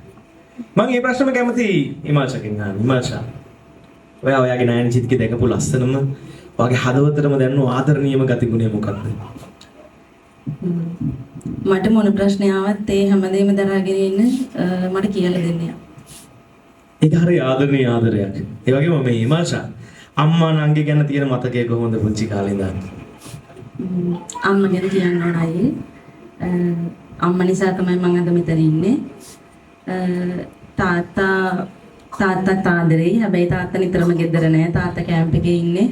මම මේ ප්‍රශ්නෙම කැමති ඉමාෂකින් අහන්න. ඉමාෂා. ඔයාගේ නයනජිත්ගේ දැකපු ලස්සනම ඔයාගේ හදවතටම දැනුණු ආදරණීයම ගතිගුණය මොකක්ද? මට මොන ප්‍රශ්නය ආවත් ඒ හැමදේම දරාගෙන ඉන්න මට කියලා දෙන්න. ඒක හරිය ආදරණීය ආදරයක්. ඒ වගේම මේ ඉමාෂා අම්මා නංගි ගැන තියෙන මතකය කොහොමද පුංචි කාලේ ඉඳන්? අම්මා ගැන කියන්න ඕන අයියේ. අම්මා නිසා තමයි මම අද මෙතන ඉන්නේ. තාත්තා ආදරෙයි. හැබැයි තාත්තා නිතරම ගෙදර නැහැ. තාත්තා කැම්ප් එකේ ඉන්නේ.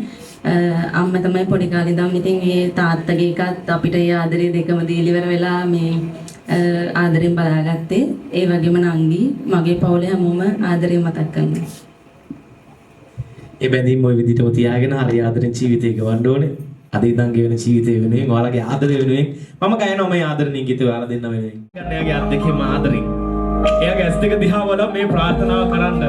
අම්මා තමයි පොඩි කාලේ ඉඳන් ඉතින් ඒ තාත්තගේ එකත් අපිට ඒ ආදරේ දෙකම දීලා ඉවර වෙලා මේ ආදරෙන් බලාගත්තේ. ඒ වගේම නංගි මගේ පවුලේ හැමෝම ආදරෙන් මතක් කරනවා. ඒ බැඳීම් ওই විදිහටම තියාගෙන හරි ආදරෙන් ජීවිතය ගෙවන්න ඕනේ. අද ඉඳන් ගෙවෙන ජීවිතය වෙනුවෙන් ඔයාලගේ ආදරය වෙනුවෙන් මම ගයනවා මේ ආදරණීය ගීත ඔයාලා දෙන්න වෙනුවෙන්. ගන්න එයාගේ අත් දෙකේම ආදරෙන්. එයාගේ ඇස් දෙක දිහා බලලා මේ ප්‍රාර්ථනාව කරන්න.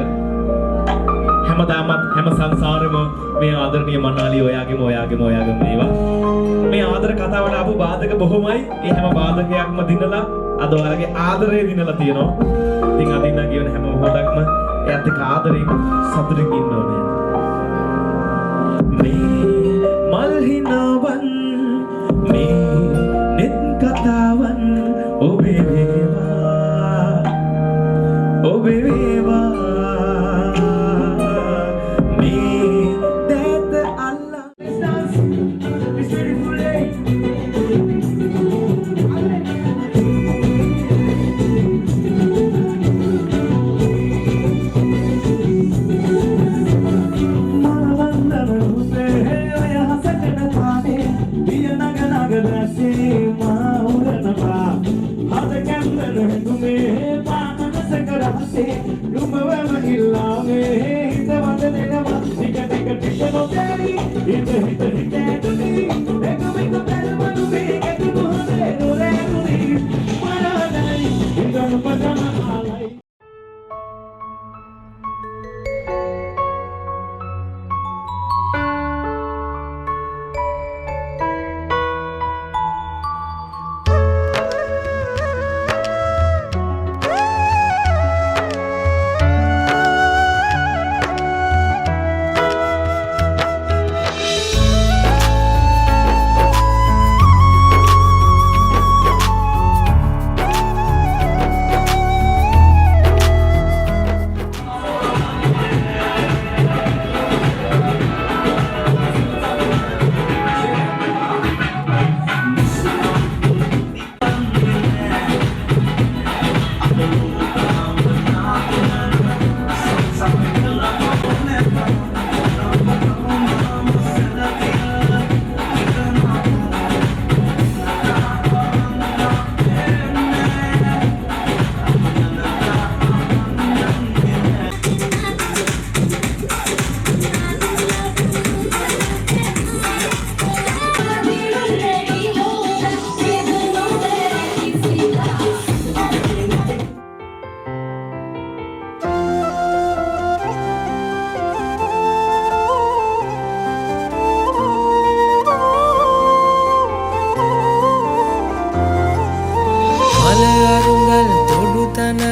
හැමදාමත් හැම සංසාරෙම මේ ආදරණීය මනාලිය ඔයාගේම වේවා. මේ ආදර කතාවට ආපු බාධක බොහොමයි. ඒ හැම බාධකයක්ම දිනලා අද ඔයාලගේ ආදරය දිනලා තියෙනවා. ඉතින් අද ඉඳන් ගෙවන හැම මොහොතක්ම එයාත් එක්ක ආදරෙන් සතුටින් ඉන්න ඕනේ. මේ මල් හිනාවන් මේ නෙත් කතාවන් ඔබ වේවා මේ දෙත අල්ලා It's beautiful day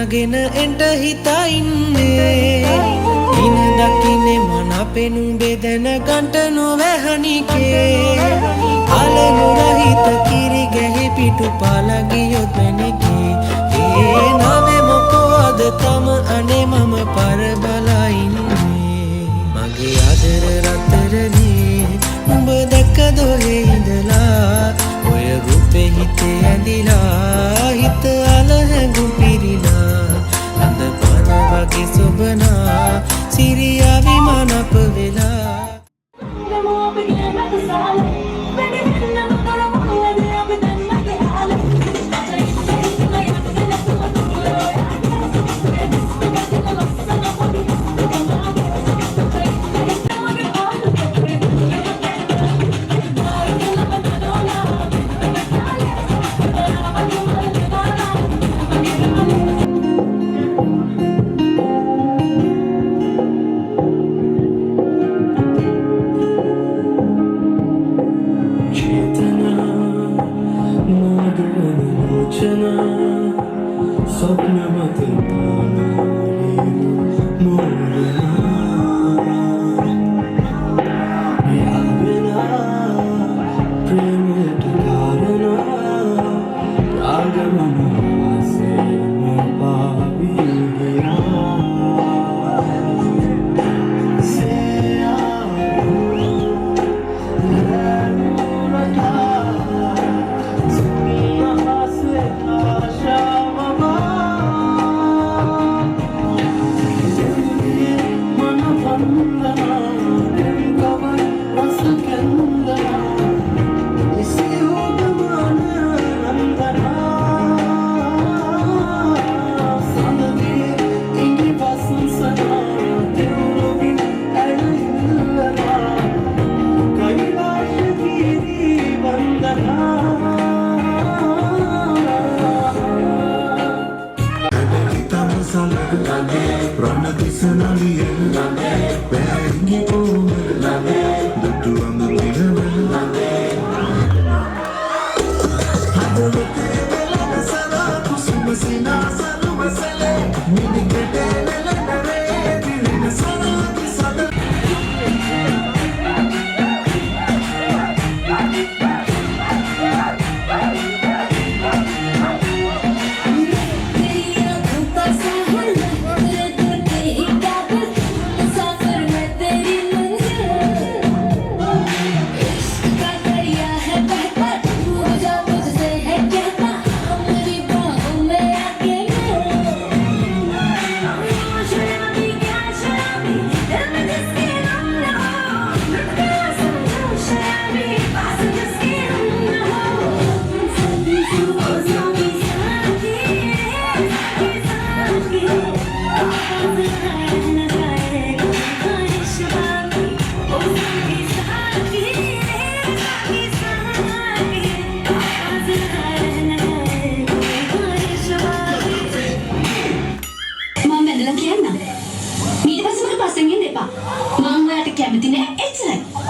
ගෙන එන්ට හිතා ඉන්නේ ඉන දකින්නේ මන පෙනුම් බෙදෙන ගන්ට නොවැහනිකේ අලනු රහිත කිරි ගැහි පිටු පාලගියොත් වෙනකේ ඒ නවේ මොකෝද තම අනේ මම පරබලා ඉන්නේ මගේ ආදර රත්තරනේ උඹ දැක්කද ඔහේ ඉඳලා ඔය රූපේ හිතේ ඇඳිලා හිත අල හැඟුම් පිරිලා අඳ පන වගේ සොබනා සිරියා විමානප වෙලා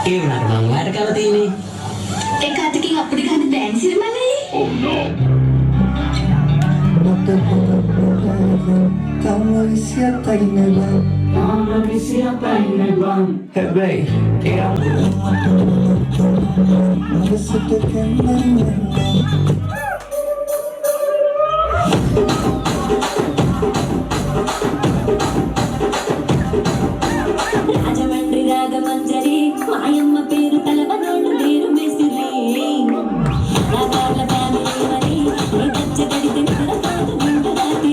ඒ වුණාට මම ඔයාලට කැමතිනේ. ඒක අතකින් අපිට ගන්න බෑන් සිරිමලයි. හැබැයි రాజమండ్రి రాగమంజరి మాయమ్మ పేరు తలవనోళ్ళు పేరు మెసిరి రాగాల ఫ్యామిలీ మరి ఏ దచ్చ గడితే నిద్రపోతు గుండు రాతి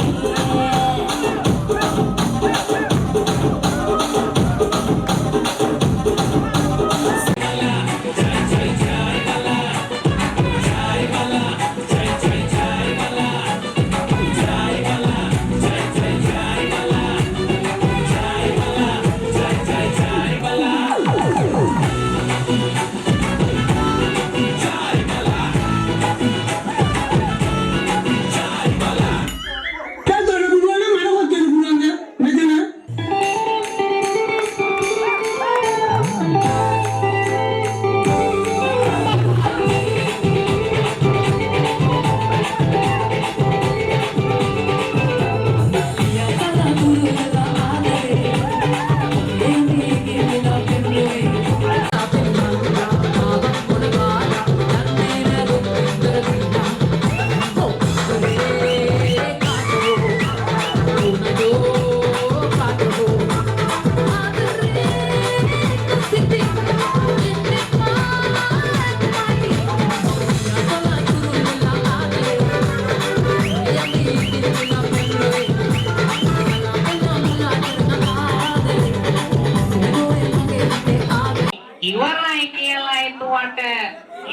ඉවරයි කියලා හිතුවට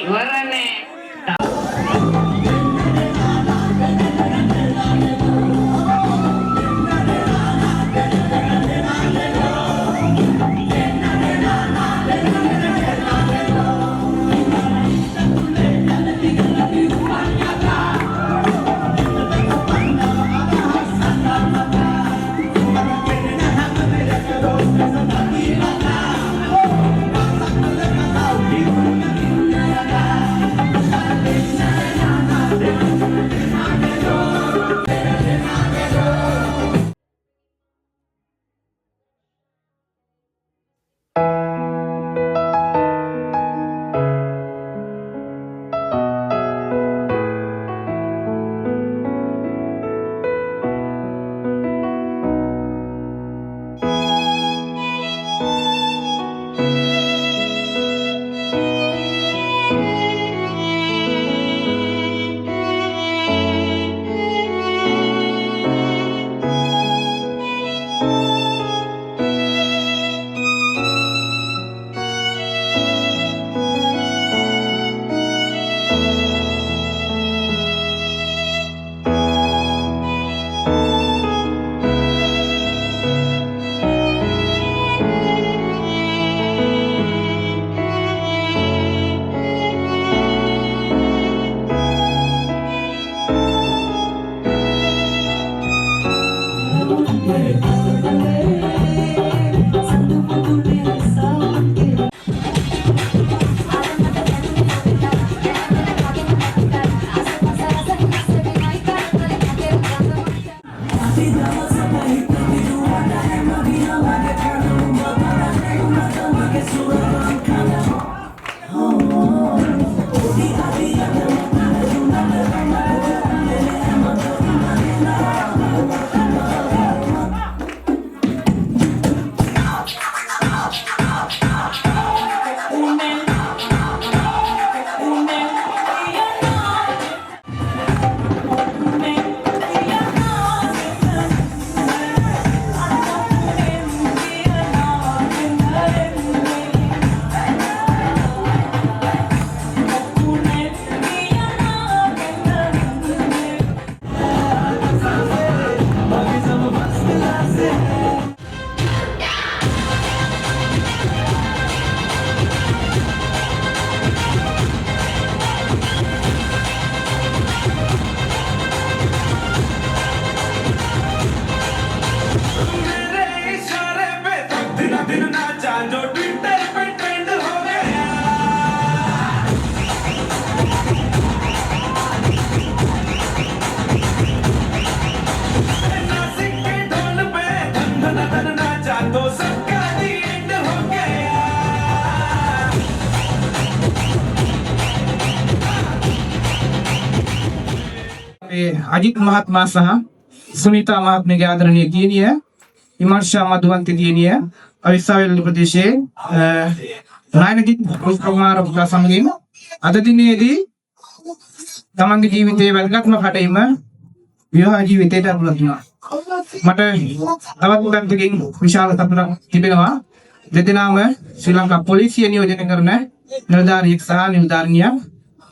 ඉවර නෑ. අජිත් මහත්මයා සහ සුනිතා මහත්මියගේ ආදරණීය දියණිය විමර්ශා මදුවන්ති දියණිය අවිස්සාවේල්ල ප්‍රදේශයේ රායනගිත් කුමාර පුතා සමගින් අද දිනේදී තමන්ගේ ජීවිතයේ වැදගත්ම කටයුම විවාහ ජීවිතයට අනුලත් වුණා. මට තවත් පැත්තකින් විශාල සතුටක් තිබෙනවා. දෙදෙනාම ශ්‍රී ලංකා පොලිසිය නියෝජනය කරන නිලධාරියෙක් සහ නිලධාරිනියක්.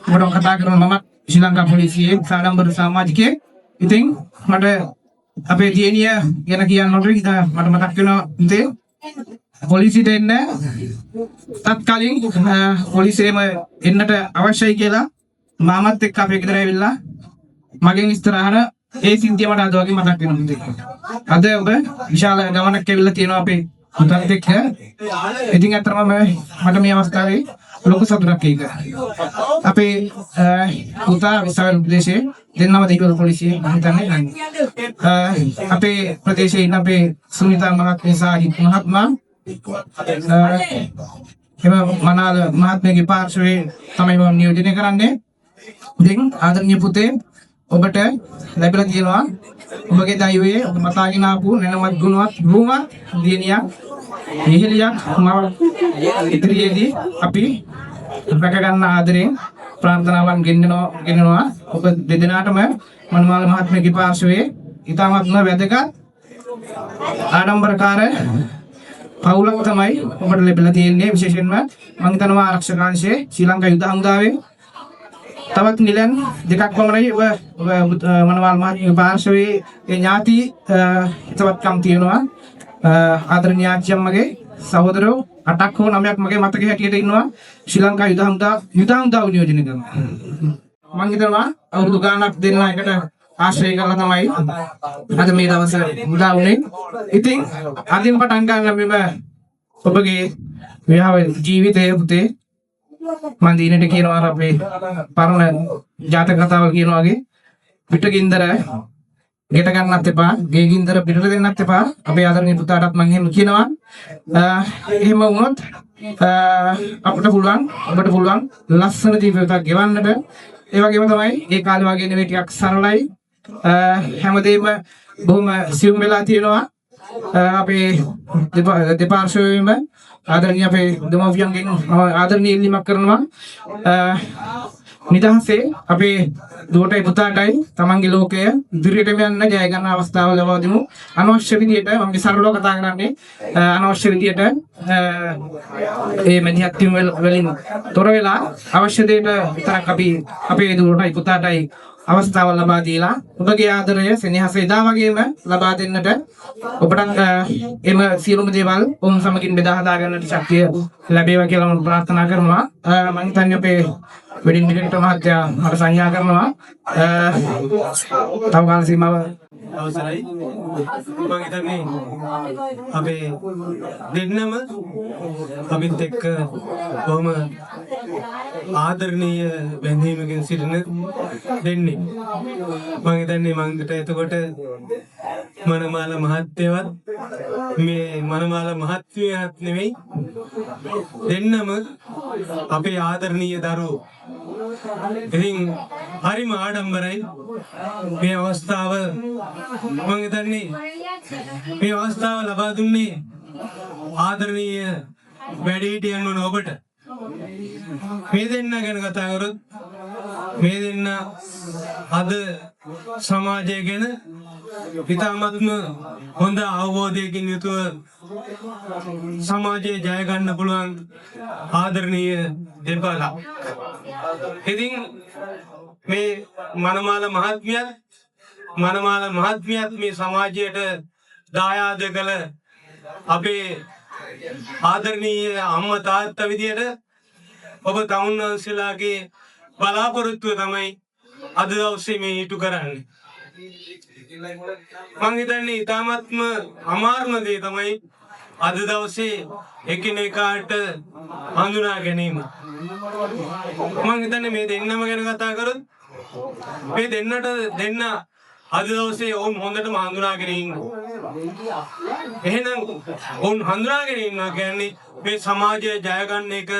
මට කතා කරන මම ශ්‍රී ලංකා පොලිසියේ සාඩම්බර සමාජිකයෙක්. ඉතින් මට අපේ දියණිය ගැන කියනකොට මට මතක් වෙනවා ඉතින් පොලිසියට එන්න තත්කාලින් පොලිසියම එන්නට අවශ්‍යයි කියලා මාමත් එක්ක අපේ ගෙදර ඇවිල්ලා මගෙන් ඉස්සරහට ඒ සිද්ධිය මට අද වගේ මතක් වෙනවා. අද ඔබ විශාල ගමනක් ඇවිල්ලා තියෙනවා අපේ පුතාත් එක්ක. ඉතින් අතරම මට මේ අවස්ථාවේ ලොකු සතුටක් ඒක. අපේ පුතා විසාවල් ප්‍රදේශයේ දෙන්නම දීපල පොලිසියේ මම හිතන්නේ අපේ ප්‍රදේශයේ ඉන්න අපේ සුනිතා මහත්මිය සහ අජිත් මහත්මයා එම මනාල මහත්මියගේ පාර්ශවයේ තමයි මම නියෝජනය කරන්නේ. ඉතින් ආදරණීය පුතේ ඔබට ලැබිලා තියෙනවා ඔබගේ දෛවයේ ඔබ මතාගෙන ආපු නැනවත් ගුණවත් රූමත් දියණියක් ඉහිලියක් මම ඉදිරියේදී අපි රැක ගන්න ආදරයෙන් ප්‍රාර්ථනාවන් ගෙන්නනවා ඔබ දෙදෙනාටම මනමාල මහත්මියගේ පාර්ශවයේ ඉතාමත්ම වැදගත් ආඩම්බරකාර පවුලක් තමයි ඔබට ලැබිලා තියෙන්නේ. විශේෂයෙන්ම මම හිතනවා ආරක්ෂක අංශයේ ශ්‍රී ලංකා යුද හමුදාවේ තවත් නිලයන් දෙකක් පමණයි ඔබ මනමාල මහත්මියගේ පාර්ශවයේ ඒ ඥාති හිතවත්කම් තියෙනවා. ආදරණීය ආච්චියම්මගේ සහෝදරයෝ 8ක් හෝ 9ක් මගේ මතකයේ හැටියට ඉන්නවා ශ්‍රී ලංකා යුද හමුදාව නියෝජනය කරනවා. මම හිතනවා අවුරුදු ගාණක් දෙන්න එකට ආශ්‍රය කරලා තමයි අද මේ දවසේ උදා වුනේ. ඉතින් අදින් පටන් ගන්න මෙම ඔබගේ විවාහ ජීවිතයේ පුතේ මම දිනේට කියනවා අපේ පරණ ජාතක කතාවල් කියනවා වගේ පිටගින්දර ගෙට ගන්නත් එපා, ගේ ගින්දර පිටට දෙන්නත් එපා. අපේ ආදරණීය පුතාටත් මම එහෙම කියනවා. එහෙම වුණොත් අපිට පුළුවන් ඔබට පුළුවන් ලස්සන ජීවිතයක් ගෙවන්නට. ඒ වගේම තමයි ඒ කාලේ වගේ නෙවෙයි ටිකක් සරලයි. හැමදේම බොහොම සියුම් වෙලා තියෙනවා. අපේ දෙපාර්ශ්වයේම ආදරණීය අපේ දෙමව්පියන්ගෙන් ආදරණීය ඉල්ලීමක් කරනවා. නිදහසේ අපේ දුවටයි පුතාටයි තමන්ගේ ලෝකය ඉදිරියටම යන්න ජය ගන්න අවස්ථාව ලබා දෙමු. අනවශ්‍ය විදියට මම සරලව කතා කරන්නේ අනවශ්‍ය විදියට මේ මැදිහත් වලින් තොර වෙලා අවශ්‍ය දෙයට විතරක් අපි අපේ දුවටයි පුතාටයි අවස්ථාව ලබා දීලා ඔබගේ ආදරය සෙනෙහස එදා වගේම ලබා දෙන්නට ඔබට එම සියලුම දේවල් ඔවුන් සමගින් බෙදා හදා ගන්නට ශක්තිය ලැබේවා කියලා මම ප්‍රාර්ථනා කරනවා. මම හිතන්නේ අපේ වෙඩින් ඩිරෙක්ටර් මහත්තයා මට සංඥා කරනවා තව කාල සීමාව අවසරයි. මම හිතන්නේ අපේ දෙන්නම අපිත් එක්ක බොහොම ආදරණීය බැඳීමකින් සිටින දෙන්නේ. මම හිතන්නේ මංගට එතකොට මනමාල මහත්තයවත් මේ මනමාල මහත්මියත් නෙවෙයි දෙන්නම අපේ ආදරණීය දරුවෝ. ඉතින් හරිම ආඩම්බරයි මේ අවස්ථාව. මම හිතන්නේ මේ අවස්ථාව ලබා දුන්නේ ආදරණීය වැඩිහිටියන් වන ඔබට. මේ දෙන්න ගැන කතා කරොත් මේ දෙන්න අද සමාජය ගැන ඉතාමත්ම හොඳ අවබෝධයකින් යුතුව සමාජයේ ජය ගන්න පුළුවන් ආදරණීය දෙපළක්. ඉතින් මේ මනමාල මහත්මියත් මේ සමාජයට දායාද කළ අපේ ආදරණීය අම්මා තාත්තා විදියට ඔබ තමුන්වන්සලාගේ බලාපොරොත්තුව තමයි අද දවසේ මේ ඉටු කරන්නේ. මම හිතන්නේ ඉතාමත්ම අමාරුම දේ තමයි අද දවසේ එකිනෙකාට හඳුනා ගැනීම. මම හිතන්නේ මේ දෙන්නම ගැන කතා කරොත් මේ දෙන්න අද දවසේ ඔවුන් හොඳටම හඳුනාගෙන ඉන්නවා. එහෙනම් ඔවුන් හඳුනාගෙන ඉන්නවා කියන්නේ මේ සමාජය ජය ගන්න එක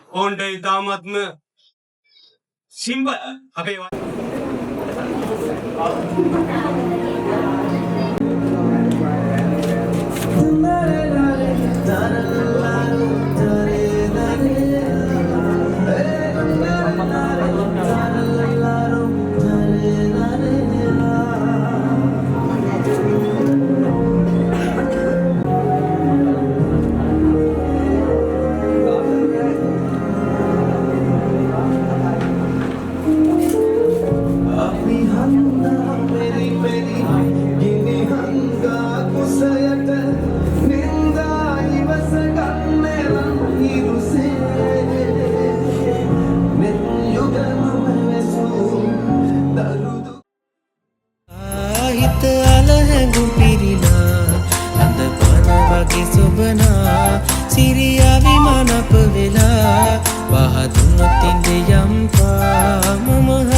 ඔවුන්ට ඉතාමත්ම සිම්පල් අපේ හිත අලහැඟුම් පිරිලා අඳ පන වගේ සොබනා සිරියා විමානප වෙලා පහදුනොත් ඉඳ යම්පා මම